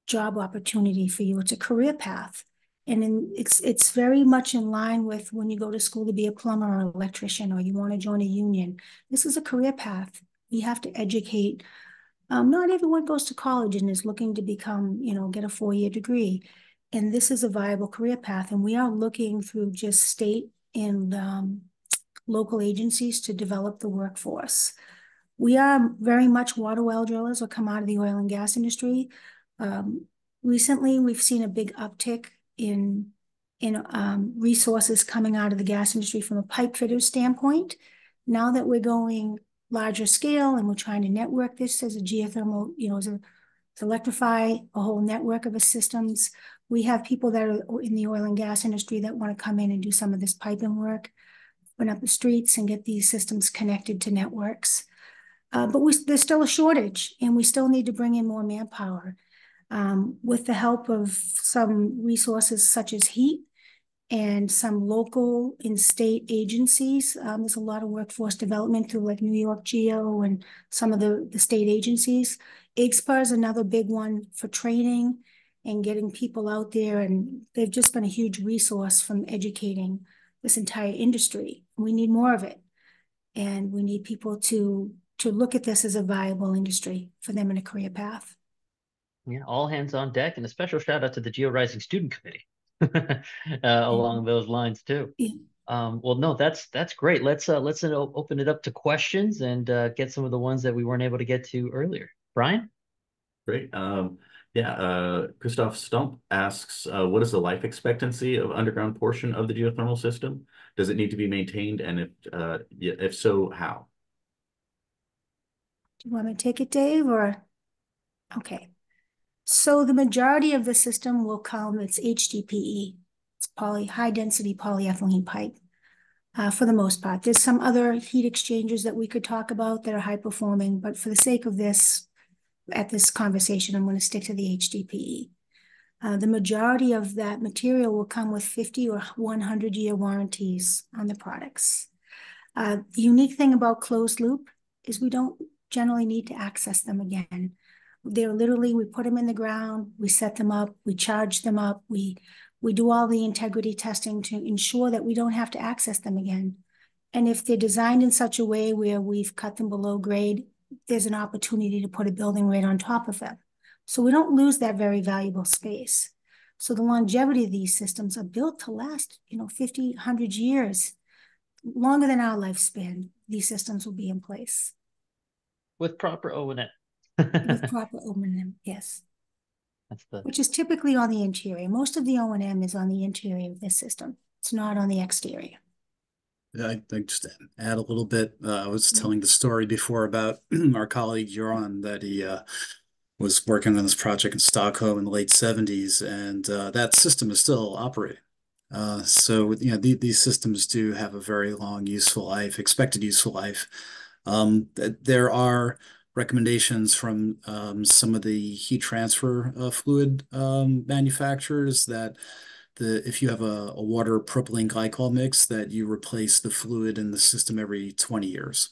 job opportunity for you. It's a career path. And it's very much in line with when you go to school to be a plumber or an electrician, or you want to join a union. This is a career path. We have to educate. Not everyone goes to college and is looking to become, get a 4-year degree. And this is a viable career path. And we are looking through just state and local agencies to develop the workforce. We are very much water well drillers or come out of the oil and gas industry. Recently, we've seen a big uptick in resources coming out of the gas industry from a pipe fitter standpoint. Now that we're going larger scale and we're trying to network this as a geothermal, to electrify a whole network of systems, we have people that are in the oil and gas industry that want to come in and do some of this piping work. open up the streets and get these systems connected to networks. But there's still a shortage, and we still need to bring in more manpower. With the help of some resources such as heat and some local and state agencies, there's a lot of workforce development through like New York Geo and some of the state agencies. IGSPA is another big one for training and getting people out there, and they've just been a huge resource from educating this entire industry. We need more of it, and we need people to look at this as a viable industry for them in a career path. Yeah, all hands on deck, and a special shout out to the GeoRising Student Committee along those lines too. Yeah. Well, no, that's great. Let's open it up to questions and get some of the ones that we weren't able to get to earlier. Brian? Great. Christoph Stump asks, what is the life expectancy of underground portion of the geothermal system? Does it need to be maintained? And if so, how? Do you want me to take it, Dave, or? Okay. So the majority of the system will come, it's HDPE. It's high density polyethylene pipe. For the most part, there's some other heat exchangers that we could talk about that are high performing, but for the sake of this, at this conversation, I'm going to stick to the HDPE. The majority of that material will come with 50 or 100-year warranties on the products. The unique thing about closed loop is we don't generally need to access them again. They're literally, we put them in the ground, we set them up, we charge them up, we do all the integrity testing to ensure that we don't have to access them again. And if they're designed in such a way where we've cut them below grade, there's an opportunity to put a building right on top of them. So we don't lose that very valuable space. So the longevity of these systems are built to last, 50, 100 years. Longer than our lifespan, these systems will be in place. With proper O&M. With proper O&M, yes. Which is typically on the interior. Most of the O&M is on the interior of this system. It's not on the exterior. I just add a little bit. I was telling the story before about our colleague Joran, that he was working on this project in Stockholm in the late 70s, and that system is still operating. So these systems do have a very long useful life, expected useful life. There are recommendations from some of the heat transfer fluid manufacturers that if you have a water propylene glycol mix, that you replace the fluid in the system every 20 years.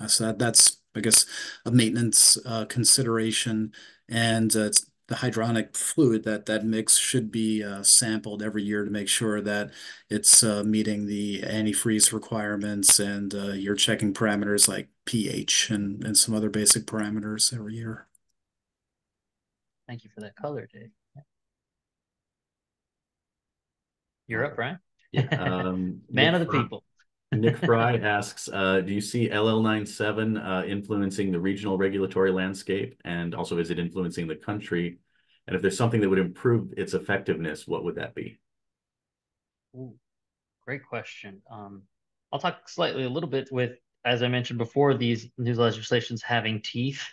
So that's, I guess, a maintenance consideration, and it's the hydronic fluid that mix should be sampled every year to make sure that it's meeting the antifreeze requirements, and you're checking parameters like pH and some other basic parameters every year. Thank you for that color, Dave. You're up, Brian. Yeah. Man of the people. Nick Fry asks, do you see LL97 influencing the regional regulatory landscape, and also is it influencing the country? And if there's something that would improve its effectiveness, what would that be? Ooh, great question. I'll talk a little bit with, as I mentioned before, these new legislations having teeth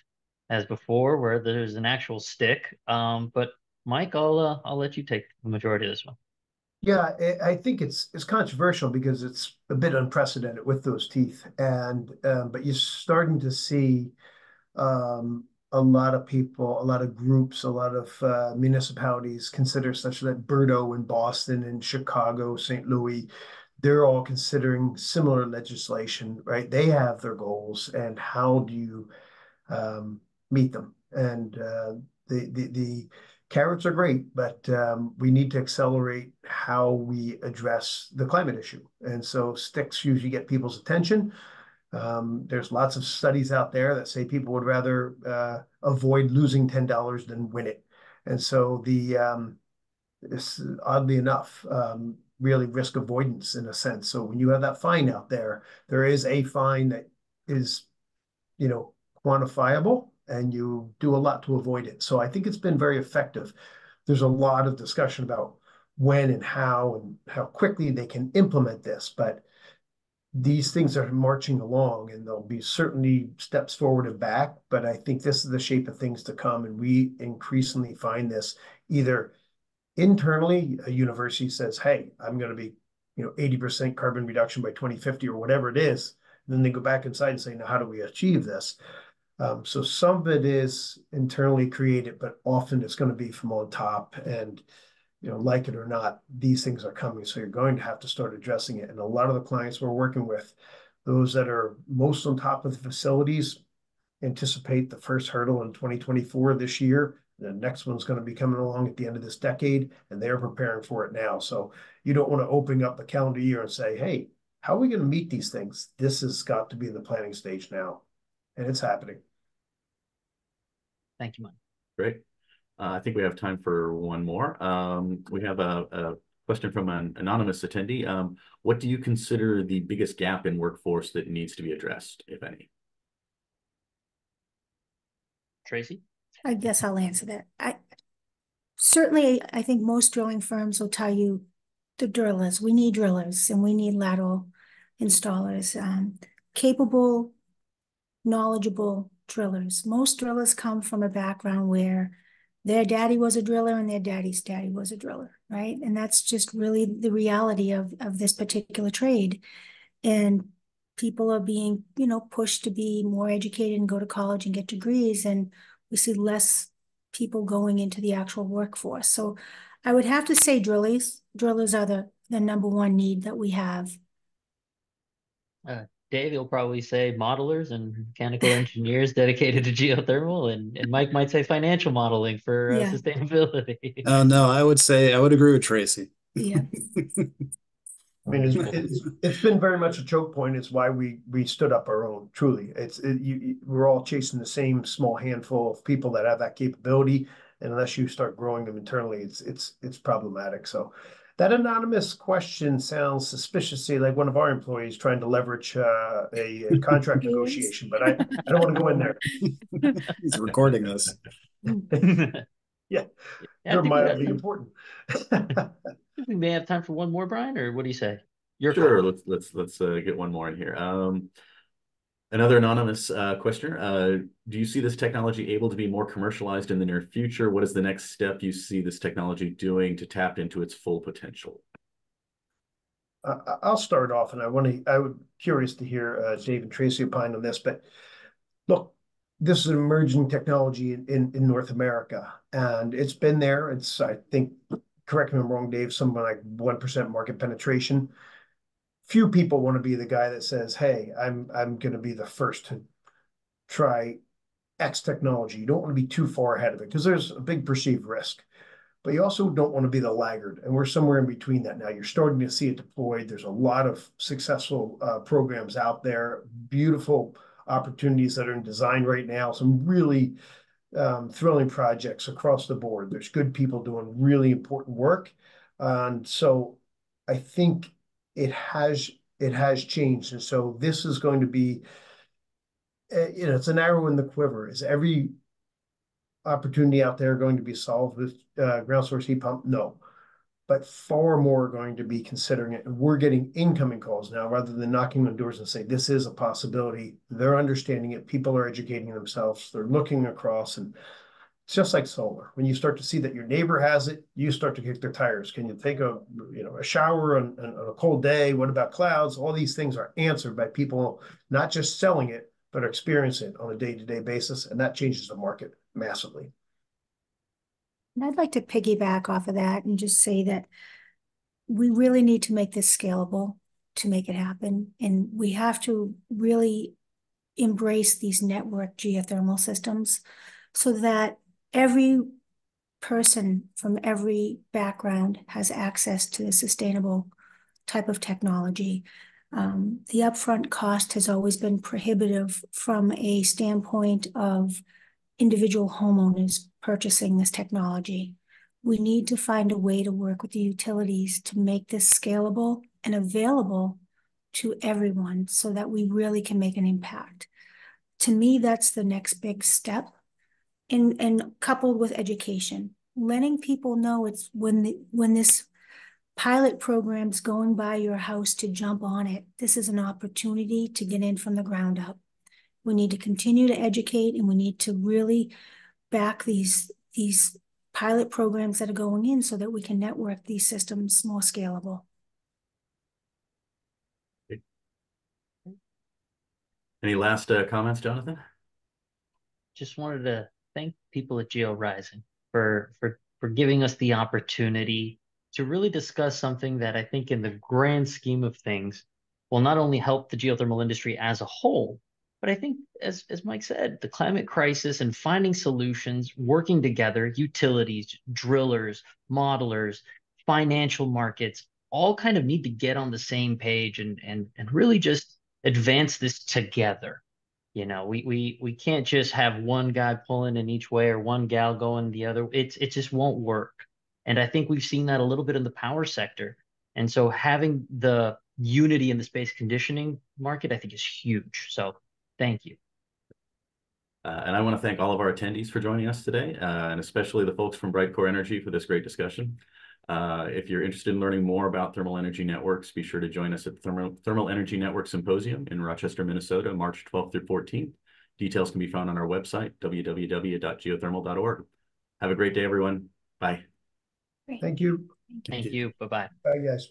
as before, where there's an actual stick. But Mike, I'll let you take the majority of this one. Yeah, I think it's controversial because it's a bit unprecedented with those teeth, and but you're starting to see a lot of people, a lot of groups, a lot of municipalities consider, such that Berto in Boston and Chicago, St. Louis, they're all considering similar legislation, right? They have their goals, and how do you meet them? And the carrots are great, but we need to accelerate how we address the climate issue. And so sticks usually get people's attention. There's lots of studies out there that say people would rather avoid losing $10 than win it. And so this, oddly enough, really risk avoidance in a sense. So when you have that fine out there, there is a fine that is, quantifiable, and you do a lot to avoid it. So I think it's been very effective. There's a lot of discussion about when and how quickly they can implement this, but these things are marching along, and there'll be certainly steps forward and back, but I think this is the shape of things to come. And we increasingly find this either internally, a university says, hey, I'm going to be, 80% carbon reduction by 2050 or whatever it is. And then they go back inside and say, now, how do we achieve this? So some of it is internally created, but often it's going to be from on top. And, like it or not, these things are coming. So you're going to have to start addressing it. And a lot of the clients we're working with, those that are most on top of the facilities, anticipate the first hurdle in 2024 this year. The next one's going to be coming along at the end of this decade, and they're preparing for it now. So you don't want to open up the calendar year and say, hey, how are we going to meet these things? This has got to be in the planning stage now, and it's happening. Thank you, Mike. Great. I think we have time for one more. We have a question from an anonymous attendee. What do you consider the biggest gap in workforce that needs to be addressed, if any? Tracey? I guess I'll answer that. I think most drilling firms will tell you the drillers. We need drillers and we need lateral installers, capable, knowledgeable drillers. Most drillers come from a background where their daddy was a driller and their daddy's daddy was a driller, right? And that's just really the reality of this particular trade. And people are being, pushed to be more educated and go to college and get degrees. And we see less people going into the actual workforce. So I would have to say drillers are the number one need that we have. Dave, you'll probably say modelers and mechanical engineers dedicated to geothermal, and Mike might say financial modeling for sustainability. No, I would agree with Tracey. Yeah. I mean, it's been very much a choke point. It's why we stood up our own. Truly, we're all chasing the same small handful of people that have that capability, and unless you start growing them internally, it's problematic. So, that anonymous question sounds suspiciously like one of our employees trying to leverage a contract negotiation, but I don't want to go in there. He's recording this. Yeah, they're mildly important. We may have time for one more, Brian, or what do you say? Sure. Let's get one more in here. Another anonymous questioner. Do you see this technology able to be more commercialized in the near future? What is the next step you see this technology doing to tap into its full potential? I'll start off, and I would curious to hear Dave and Tracey opine on this. But look, this is an emerging technology in North America, and it's been there. It's, I think, correct me if I'm wrong, Dave, something like 1% market penetration. Few people want to be the guy that says, hey, I'm going to be the first to try X technology. You don't want to be too far ahead of it because there's a big perceived risk. But you also don't want to be the laggard. And we're somewhere in between that now. You're starting to see it deployed. There's a lot of successful programs out there, beautiful opportunities that are in design right now, some really thrilling projects across the board. There's good people doing really important work. And so I think it has changed. And so this is going to be, it's an arrow in the quiver. Is every opportunity out there going to be solved with ground source heat pump? No. But far more are going to be considering it. And we're getting incoming calls now rather than knocking on doors and say, this is a possibility. They're understanding it. People are educating themselves. They're looking across. And it's just like solar. When you start to see that your neighbor has it, you start to kick their tires. Can you take a shower on a cold day? What about clouds? All these things are answered by people not just selling it, but experiencing it on a day-to-day basis. And that changes the market massively. And I'd like to piggyback off of that and just say that we really need to make this scalable to make it happen. And we have to really embrace these network geothermal systems so that every person from every background has access to the sustainable type of technology. The upfront cost has always been prohibitive from a standpoint of individual homeowners purchasing this technology. We need to find a way to work with the utilities to make this scalable and available to everyone so that we really can make an impact. To me, that's the next big step. And coupled with education, letting people know it's when this pilot program's going by your house to jump on it, this is an opportunity to get in from the ground up. We need to continue to educate, and we need to really back these pilot programs that are going in so that we can network these systems more scalable. Any last comments, Jonathan? Just wanted to thank people at GeoRising for giving us the opportunity to really discuss something that I think in the grand scheme of things will not only help the geothermal industry as a whole, but I think as Mike said, the climate crisis and finding solutions, working together, utilities, drillers, modelers, financial markets, all kind of need to get on the same page and really just advance this together. You know, we can't just have one guy pulling in each way or one gal going the other. It just won't work. And I think we've seen that a little bit in the power sector. And so having the unity in the space conditioning market, I think is huge. So thank you. And I want to thank all of our attendees for joining us today, and especially the folks from Brightcore Energy for this great discussion. If you're interested in learning more about thermal energy networks, be sure to join us at the Thermal Energy Network Symposium in Rochester, Minnesota, March 12th through 14th. Details can be found on our website, www.geothermal.org. Have a great day, everyone. Bye. Thank you. Thank you. Bye-bye. Bye, guys.